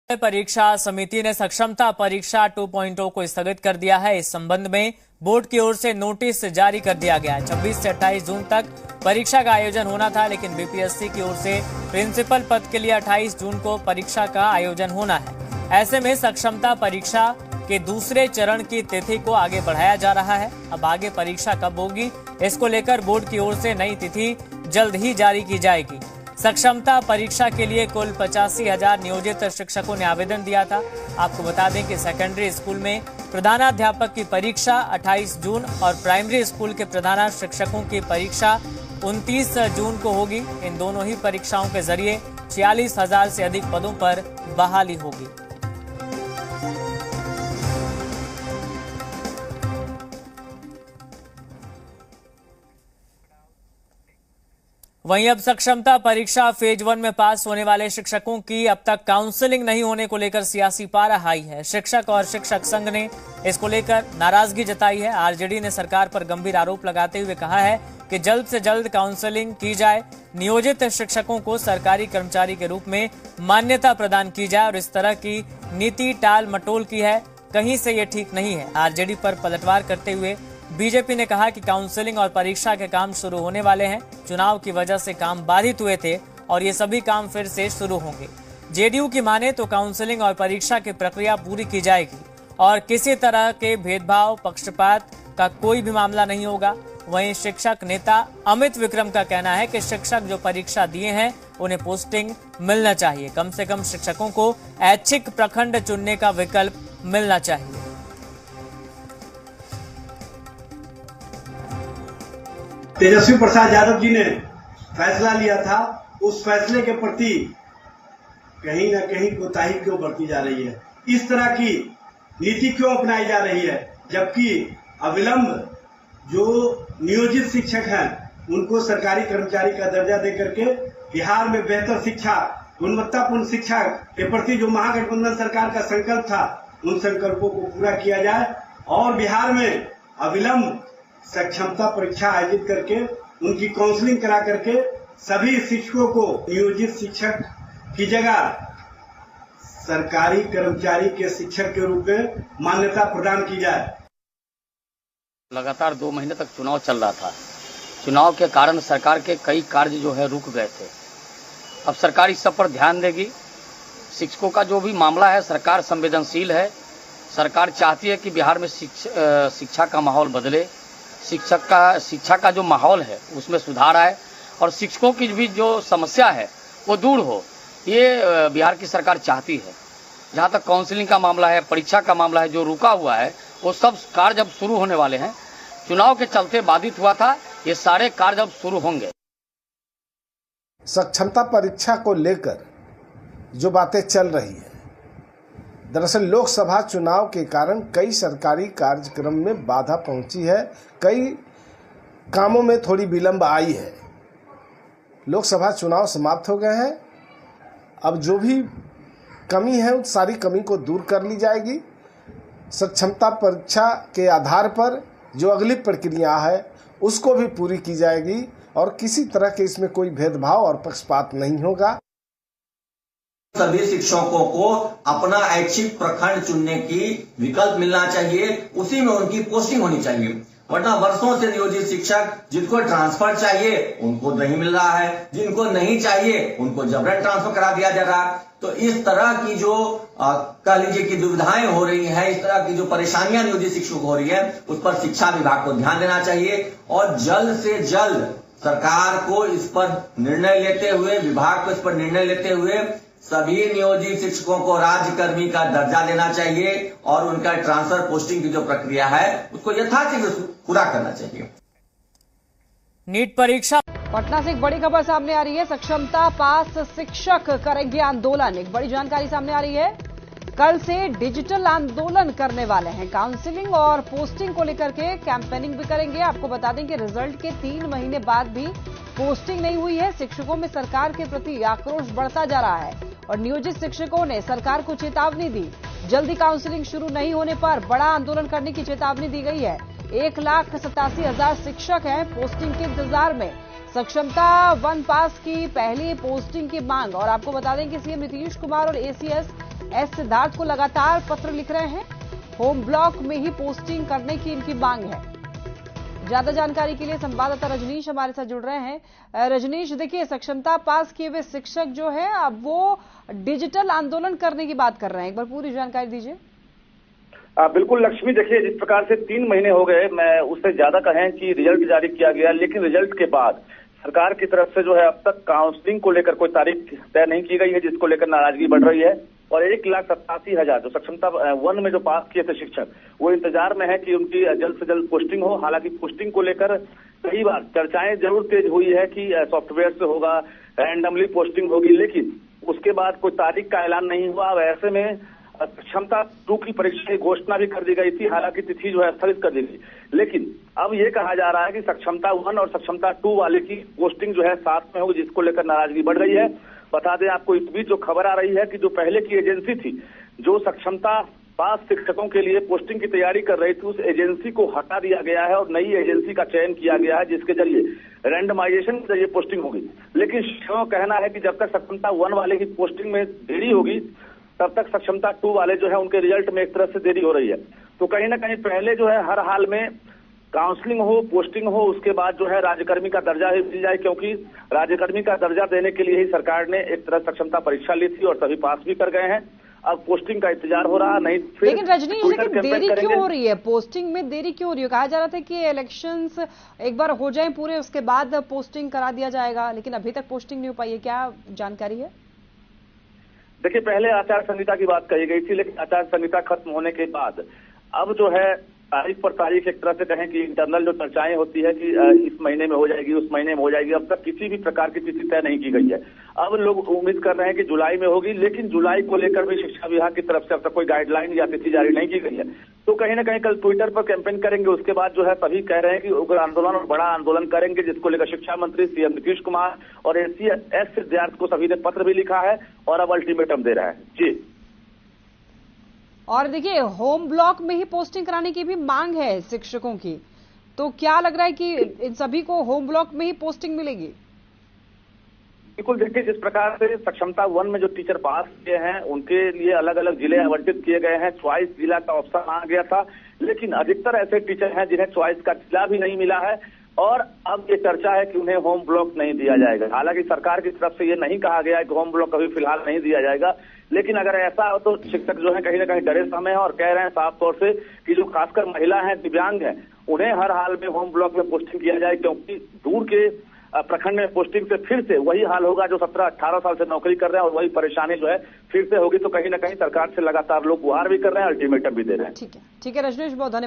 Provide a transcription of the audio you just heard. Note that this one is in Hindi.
परीक्षा समिति ने सक्षमता परीक्षा 2.0 को स्थगित कर दिया है। इस संबंध में बोर्ड की ओर से नोटिस जारी कर दिया गया है। 26 से 28 जून तक परीक्षा का आयोजन होना था, लेकिन बीपीएससी की ओर से प्रिंसिपल पद के लिए 28 जून को परीक्षा का आयोजन होना है। ऐसे में सक्षमता परीक्षा के दूसरे चरण की तिथि को आगे बढ़ाया जा रहा है। अब आगे परीक्षा कब होगी, इसको लेकर बोर्ड की ओर से नई तिथि जल्द ही जारी की जाएगी। सक्षमता परीक्षा के लिए कुल 85,000 नियोजित शिक्षकों ने आवेदन दिया था। आपको बता दें कि सेकेंडरी स्कूल में प्रधानाध्यापक की परीक्षा 28 जून और प्राइमरी स्कूल के प्रधान शिक्षकों की परीक्षा 29 जून को होगी। इन दोनों ही परीक्षाओं के जरिए 46,000 से अधिक पदों पर बहाली होगी। वहीं अब सक्षमता परीक्षा फेज 1 में पास होने वाले शिक्षकों की अब तक काउंसलिंग नहीं होने को लेकर सियासी पारा हाई है। शिक्षक और शिक्षक संघ ने इसको लेकर नाराजगी जताई है। आरजेडी ने सरकार पर गंभीर आरोप लगाते हुए कहा है कि जल्द से जल्द काउंसलिंग की जाए, नियोजित शिक्षकों को सरकारी कर्मचारी के रूप में मान्यता प्रदान की जाए। और इस तरह की नीति टाल मटोल की है, कहीं से ये ठीक नहीं है। आरजेडी पर पलटवार करते हुए बीजेपी ने कहा कि काउंसलिंग और परीक्षा के काम शुरू होने वाले हैं। चुनाव की वजह से काम बाधित हुए थे और ये सभी काम फिर से शुरू होंगे। जेडीयू की माने तो काउंसलिंग और परीक्षा की प्रक्रिया पूरी की जाएगी और किसी तरह के भेदभाव, पक्षपात का कोई भी मामला नहीं होगा। वहीं शिक्षक नेता अमित विक्रम का कहना है कि शिक्षक जो परीक्षा दिए हैं उन्हें पोस्टिंग मिलना चाहिए। कम से कम शिक्षकों को ऐच्छिक प्रखंड चुनने का विकल्प मिलना चाहिए। तेजस्वी प्रसाद यादव जी ने फैसला लिया था, उस फैसले के प्रति कहीं न कहीं कोताही क्यों बरती जा रही है? इस तरह की नीति क्यों अपनाई जा रही है? जबकि अविलंब जो नियोजित शिक्षक हैं उनको सरकारी कर्मचारी का दर्जा देकर के बिहार में बेहतर शिक्षा, गुणवत्तापूर्ण शिक्षा के प्रति जो महागठबंधन सरकार का संकल्प था, उन संकल्पों को पूरा किया जाए और बिहार में अविलंब सक्षमता परीक्षा आयोजित करके उनकी काउंसलिंग करा करके सभी शिक्षकों को नियोजित शिक्षक की जगह सरकारी कर्मचारी के शिक्षक के रूप में मान्यता प्रदान की जाए। लगातार 2 महीने तक चुनाव चल रहा था। चुनाव के कारण सरकार के कई कार्य जो है रुक गए थे। अब सरकार इस सब पर ध्यान देगी। शिक्षकों का जो भी मामला है, सरकार संवेदनशील है। सरकार चाहती है कि बिहार में शिक्षा का माहौल बदले, शिक्षा का जो माहौल है उसमें सुधार आए और शिक्षकों की भी जो समस्या है वो दूर हो, ये बिहार की सरकार चाहती है। जहाँ तक काउंसलिंग का मामला है, परीक्षा का मामला है, जो रुका हुआ है, वो सब कार्य जब शुरू होने वाले हैं। चुनाव के चलते बाधित हुआ था, ये सारे कार्य अब शुरू होंगे। सक्षमता परीक्षा को लेकर जो बातें चल रही है, दरअसल लोकसभा चुनाव के कारण कई सरकारी कार्यक्रम में बाधा पहुंची है, कई कामों में थोड़ी विलंब आई है। लोकसभा चुनाव समाप्त हो गए हैं। अब जो भी कमी है उस सारी कमी को दूर कर ली जाएगी। सक्षमता परीक्षा के आधार पर जो अगली प्रक्रिया है उसको भी पूरी की जाएगी और किसी तरह के इसमें कोई भेदभाव और पक्षपात नहीं होगा। सभी शिक्षकों को अपना ऐच्छिक प्रखंड चुनने की विकल्प मिलना चाहिए, उसी में उनकी पोस्टिंग होनी चाहिए। वरना वर्षों से नियोजित शिक्षक जिनको ट्रांसफर चाहिए उनको नहीं मिल रहा है, जिनको नहीं चाहिए उनको जबरन ट्रांसफर करा दिया जा रहा है। तो इस तरह की जो कह लीजिए कि दुविधाएं हो रही हैं, इस तरह की जो परेशानियां नियोजित शिक्षकों को हो रही है, उस पर शिक्षा विभाग को ध्यान देना चाहिए और जल्द से जल्द सरकार को इस पर निर्णय लेते हुए, विभाग को इस पर निर्णय लेते हुए सभी नियोजित शिक्षकों को राज्यकर्मी का दर्जा देना चाहिए और उनका ट्रांसफर पोस्टिंग की जो प्रक्रिया है उसको यथाशीघ्र पूरा करना चाहिए। नीट परीक्षा। पटना से एक बड़ी खबर सामने आ रही है। सक्षमता पास शिक्षक करेंगे आंदोलन। एक बड़ी जानकारी सामने आ रही है। कल से डिजिटल आंदोलन करने वाले हैं। काउंसलिंग और पोस्टिंग को लेकर के कैंपेनिंग भी करेंगे। आपको बता दें कि रिजल्ट के 3 महीने बाद भी पोस्टिंग नहीं हुई है। शिक्षकों में सरकार के प्रति आक्रोश बढ़ता जा रहा है और नियोजित शिक्षकों ने सरकार को चेतावनी दी। जल्दी काउंसलिंग शुरू नहीं होने पर बड़ा आंदोलन करने की चेतावनी दी गई है। 1,87,000 शिक्षक हैं पोस्टिंग के इंतजार में। सक्षमता 1 पास की पहली पोस्टिंग की मांग। और आपको बता दें कि सीएम नीतीश कुमार और एसीएस एस सिद्धार्थ को लगातार पत्र लिख रहे हैं। होम ब्लॉक में ही पोस्टिंग करने की इनकी मांग है। ज्यादा जानकारी के लिए संवाददाता रजनीश हमारे साथ जुड़ रहे हैं। रजनीश, देखिए, सक्षमता पास किए हुए शिक्षक जो है अब वो डिजिटल आंदोलन करने की बात कर रहे हैं। एक बार पूरी जानकारी दीजिए। बिल्कुल लक्ष्मी, देखिए, जिस प्रकार से 3 महीने हो गए, मैं उससे ज्यादा कहें कि रिजल्ट जारी किया गया, लेकिन रिजल्ट के बाद सरकार की तरफ से जो है अब तक काउंसलिंग को लेकर कोई तारीख तय नहीं की गई है, जिसको लेकर नाराजगी बढ़ रही है। और 1,87,000 जो सक्षमता 1 में जो पास किए थे शिक्षक, वो इंतजार में है कि उनकी जल्द से जल्द पोस्टिंग हो। हालांकि पोस्टिंग को लेकर कई बार चर्चाएं जरूर तेज हुई है कि सॉफ्टवेयर से होगा, रैंडमली पोस्टिंग होगी, लेकिन उसके बाद कोई तारीख का ऐलान नहीं हुआ। अब ऐसे में सक्षमता 2 की परीक्षा की घोषणा भी कर दी गई थी, हालांकि तिथि जो है स्थगित कर दी गई, लेकिन अब ये कहा जा रहा है कि सक्षमता 1 और सक्षमता 2 वाले की पोस्टिंग जो है साथ में होगी, जिसको लेकर नाराजगी बढ़ रही है। बता दें आपको, इस बीच जो खबर आ रही है कि जो पहले की एजेंसी थी जो सक्षमता पास शिक्षकों के लिए पोस्टिंग की तैयारी कर रही थी, उस एजेंसी को हटा दिया गया है और नई एजेंसी का चयन किया गया है, जिसके जरिए रैंडमाइजेशन के जरिए पोस्टिंग होगी। लेकिन शिक्षकों का कहना है कि जब तक सक्षमता 1 वाले की पोस्टिंग में देरी होगी, तब तक सक्षमता 2 वाले जो है उनके रिजल्ट में एक तरह से देरी हो रही है। तो कहीं ना कहीं पहले जो है हर हाल में काउंसलिंग हो, पोस्टिंग हो, उसके बाद जो है राज्यकर्मी का दर्जा ही मिल जाए, क्योंकि राज्यकर्मी का दर्जा देने के लिए ही सरकार ने एक तरह सक्षमता परीक्षा ली थी और सभी पास भी कर गए हैं। अब पोस्टिंग का इंतजार हो रहा, नहीं फिर। लेकिन रजनीश, लेकिन देरी क्यों हो रही है? पोस्टिंग में देरी क्यों हो रही है? कहा जा रहा था कि इलेक्शंस एक बार हो जाए पूरे, उसके बाद पोस्टिंग करा दिया जाएगा, लेकिन अभी तक पोस्टिंग नहीं हो पाई है। क्या जानकारी है? देखिए, पहले आचार संहिता की बात कही गई थी, लेकिन आचार संहिता खत्म होने के बाद अब जो है तारीख पर तारीख, एक तरह से कहें कि इंटरनल जो चर्चाएं होती है कि इस महीने में हो जाएगी, उस महीने में हो जाएगी, अब तक किसी भी प्रकार की तिथि तय नहीं की गई है। अब लोग उम्मीद कर रहे हैं कि जुलाई में होगी, लेकिन जुलाई को लेकर भी शिक्षा विभाग की तरफ से अब तक कोई गाइडलाइन या तिथि जारी नहीं की गई है। तो कहीं ना कहीं कल ट्विटर पर कैंपेन करेंगे, उसके बाद जो है सभी कह रहे हैं कि उग्र आंदोलन और बड़ा आंदोलन करेंगे, जिसको लेकर शिक्षा मंत्री सीएम नीतीश कुमार और एस सिद्धार्थ को सभी ने पत्र भी लिखा है और अब अल्टीमेटम दे रहा है। जी, और देखिए, होम ब्लॉक में ही पोस्टिंग कराने की भी मांग है शिक्षकों की, तो क्या लग रहा है कि इन सभी को होम ब्लॉक में ही पोस्टिंग मिलेगी? बिल्कुल, देखिए, जिस प्रकार से सक्षमता 1 में जो टीचर पास किए हैं उनके लिए अलग अलग जिले आवंटित किए गए हैं, चॉइस जिला का ऑप्शन आ गया था, लेकिन अधिकतर ऐसे टीचर हैं जिन्हें चॉइस का जिला भी नहीं मिला है और अब ये चर्चा है कि उन्हें होम ब्लॉक नहीं दिया जाएगा। हालांकि सरकार की तरफ से ये नहीं कहा गया है कि होम ब्लॉक अभी फिलहाल नहीं दिया जाएगा, लेकिन अगर ऐसा हो तो शिक्षक जो है कहीं ना कहीं डरे समय है और कह रहे हैं साफ तौर से कि जो खासकर महिला हैं, दिव्यांग हैं, उन्हें हर हाल में होम ब्लॉक में पोस्टिंग किया जाए, क्योंकि दूर के प्रखंड में पोस्टिंग से फिर से वही हाल होगा जो 17-18 साल से नौकरी कर रहे हैं और वही परेशानी जो है फिर से होगी। तो कहीं ना कहीं सरकार से लगातार लोग गुहार भी कर रहे हैं, अल्टीमेटम भी दे रहे हैं। ठीक है रजनीश, बहुत धन्यवाद।